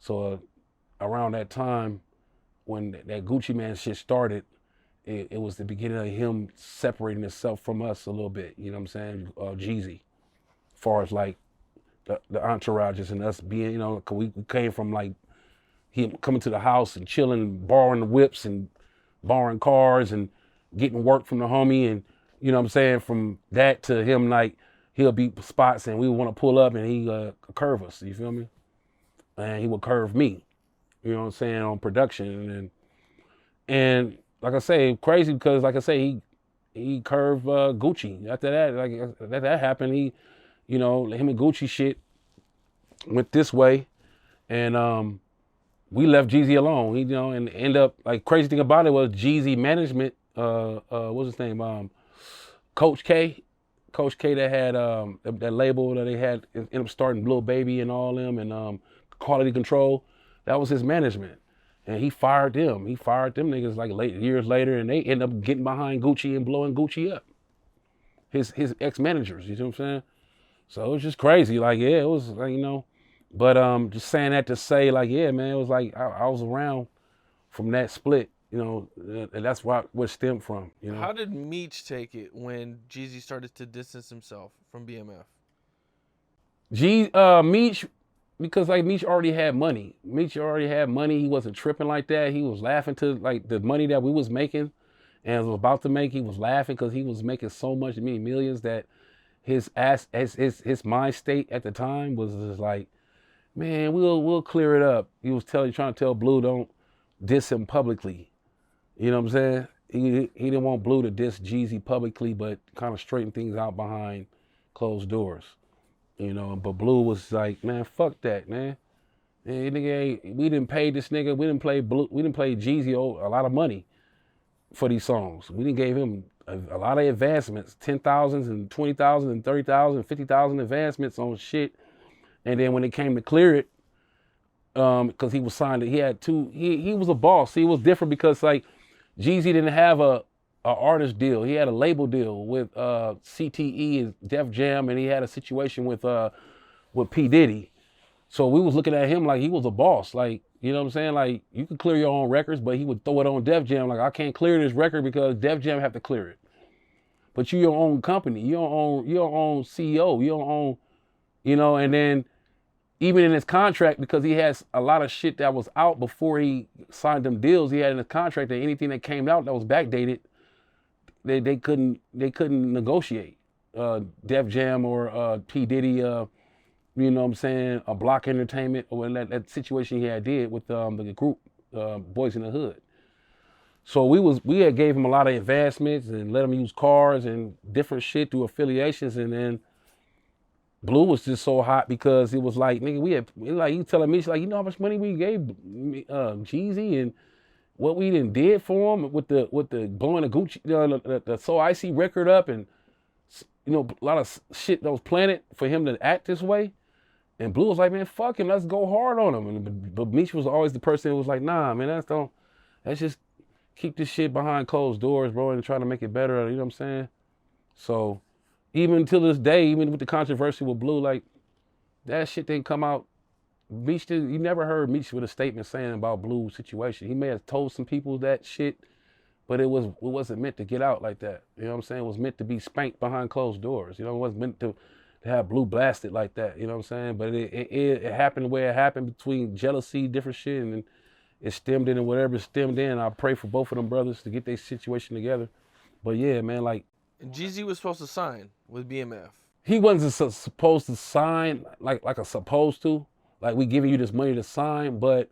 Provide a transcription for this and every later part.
So around that time when that Gucci Man shit started, it was the beginning of him separating himself from us a little bit. You know what I'm saying? Jeezy, as far as like the entourages and us being, you know, 'cause we came from like him coming to the house and chilling, borrowing the whips and borrowing cars and getting work from the homie, and you know what I'm saying, from that to him like he'll be spots and we want to pull up and he curve us, you feel me? And he would curve me, you know what I'm saying, on production, and like I say, crazy because like I say, he curved Gucci. After that, like that happened, he, you know, him and Gucci shit went this way, and we left Jeezy alone. He, you know, and end up like crazy thing about it was Jeezy management. What's his name? Coach K. Coach K that had that label that they had ended up starting Lil Baby and all them, and Quality Control. That was his management, and he fired them. He fired them niggas like years later, and they end up getting behind Gucci and blowing Gucci up. His ex managers. You know what I'm saying? So it was just crazy. Like, yeah, it was like, you know. But just saying that to say, like, yeah, man, it was like I was around from that split, you know, and that's where it stemmed from, you know. How did Meech take it when Jeezy started to distance himself from BMF? Meech, because like Meech already had money. Meech already had money. He wasn't tripping like that. He was laughing to like the money that we was making and was about to make. He was laughing because he was making so much, millions, that his mind state at the time was just like, man, we'll clear it up. He was trying to tell Blue don't diss him publicly. You know what I'm saying? He didn't want Blue to diss Jeezy publicly, but kind of straighten things out behind closed doors. You know, but Blue was like, man, fuck that, man. Man, nigga, we didn't pay this nigga. We didn't play Jeezy a lot of money for these songs. We didn't give him a lot of advancements, 10,000s and 20,000 and 30,000, 50,000 advancements on shit. And then when it came to clear it, because he was signed, he had two. He was a boss. He was different because like Jeezy didn't have a artist deal. He had a label deal with CTE and Def Jam, and he had a situation with P Diddy. So we was looking at him like he was a boss. Like, you know what I'm saying? Like, you could clear your own records, but he would throw it on Def Jam. Like, I can't clear this record because Def Jam have to clear it. But you your own company. You your own CEO. You don't own, you know, and then even in his contract, because he has a lot of shit that was out before he signed them deals, he had in his contract that anything that came out that was backdated, they couldn't negotiate. Def Jam or P Diddy, you know what I'm saying, a Block Entertainment, or that situation he had did with the group Boys in the Hood. So we had gave him a lot of advancements and let him use cars and different shit through affiliations, and then Blue was just so hot because it was like, nigga, we had, like, you telling me, she's like, you know how much money we gave Jeezy and what we done did for him with the blowing the Gucci, the So Icy record up, and you know, a lot of shit that was planted for him to act this way. And Blue was like, man, fuck him, let's go hard on him. But Meech was always the person who was like, nah, man, let's just keep this shit behind closed doors, bro, and try to make it better. You know what I'm saying? So even till this day, even with the controversy with Blue, like, that shit didn't come out. Meech you never heard Meech with a statement saying about Blue's situation. He may have told some people that shit, but it wasn't meant to get out like that. You know what I'm saying? It was meant to be spanked behind closed doors. You know, it wasn't meant to have Blue blasted like that. You know what I'm saying? But it happened the way it happened, between jealousy, different shit, and it stemmed in, and whatever it stemmed in. I pray for both of them brothers to get their situation together. But yeah, man, like, And Jeezy was supposed to sign with BMF. he wasn't supposed to sign like a supposed to. Like, we giving you this money to sign, but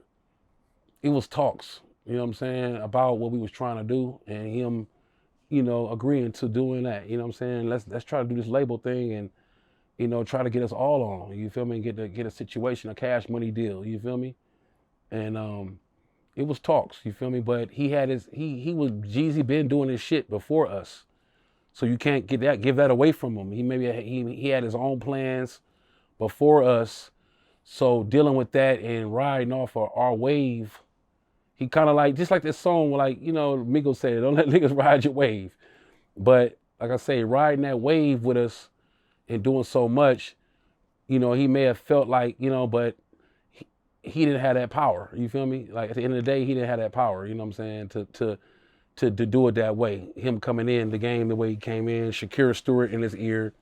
it was talks, you know what I'm saying, about what we was trying to do, and him, you know, agreeing to doing that. You know what I'm saying? Let's try to do this label thing and, you know, try to get us all on. You feel me? Get a situation, a cash money deal. You feel me? And it was talks. You feel me? But he had he was Jeezy been doing his shit before us. So you can't give that away from him. He had his own plans before us. So dealing with that and riding off of our wave, he kind of like, just like this song, like, you know, Migos said, don't let niggas ride your wave. But like I say, riding that wave with us and doing so much, you know, he may have felt like, you know, but he didn't have that power. You feel me? Like at the end of the day, he didn't have that power. You know what I'm saying? To do it that way. Him coming in the game the way he came in, Shakira Stewart in his ear.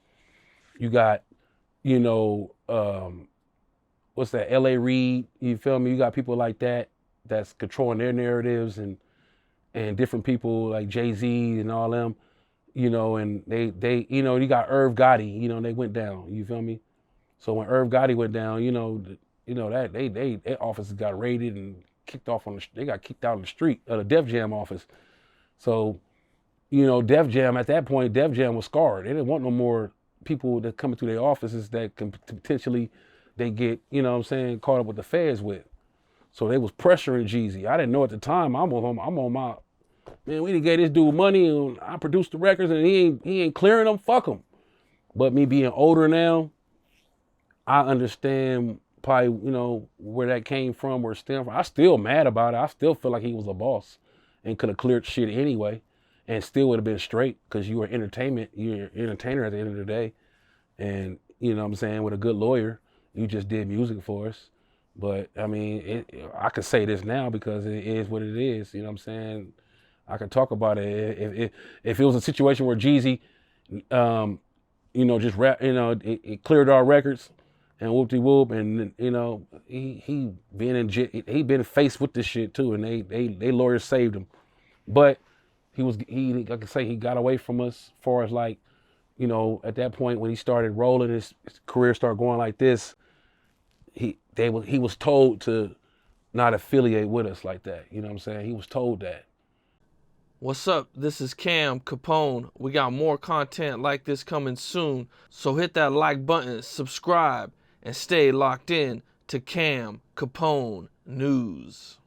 You got, you know, what's that? L.A. Reid. You feel me? You got people like that that's controlling their narratives and different people like Jay-Z and all them. You know, and they you know, you got Irv Gotti. You know, they went down. You feel me? So when Irv Gotti went down, that their offices got raided and kicked off they got kicked out of the street of the Def Jam office. So, Def Jam at that point, Def Jam was scarred. They didn't want no more people that coming through their offices that can potentially they get, caught up with the feds with. So they was pressuring Jeezy. I didn't know at the time. I'm on my man. We didn't get this dude money, and I produced the records, and he ain't clearing them. Fuck him. But me being older now, I understand probably where that came from, where it stemmed from. I still mad about it. I still feel like he was a boss and could have cleared shit anyway, and still would have been straight because you were entertainment. You're an entertainer at the end of the day, and you know what I'm saying, with a good lawyer, you just did music for us. But I mean, I could say this now because it is what it is. You know what I'm saying? I could talk about it. If it was a situation where Jeezy, just rap, it cleared our records and whoop-de-whoop, and he been faced with this shit too, and they lawyers saved him. But I can say he got away from us as far as like, at that point when he started rolling, his career started going like this, he was told to not affiliate with us like that. You know what I'm saying? He was told that. What's up? This is Cam Capone. We got more content like this coming soon, so hit that like button, subscribe, and stay locked in to Cam Capone News.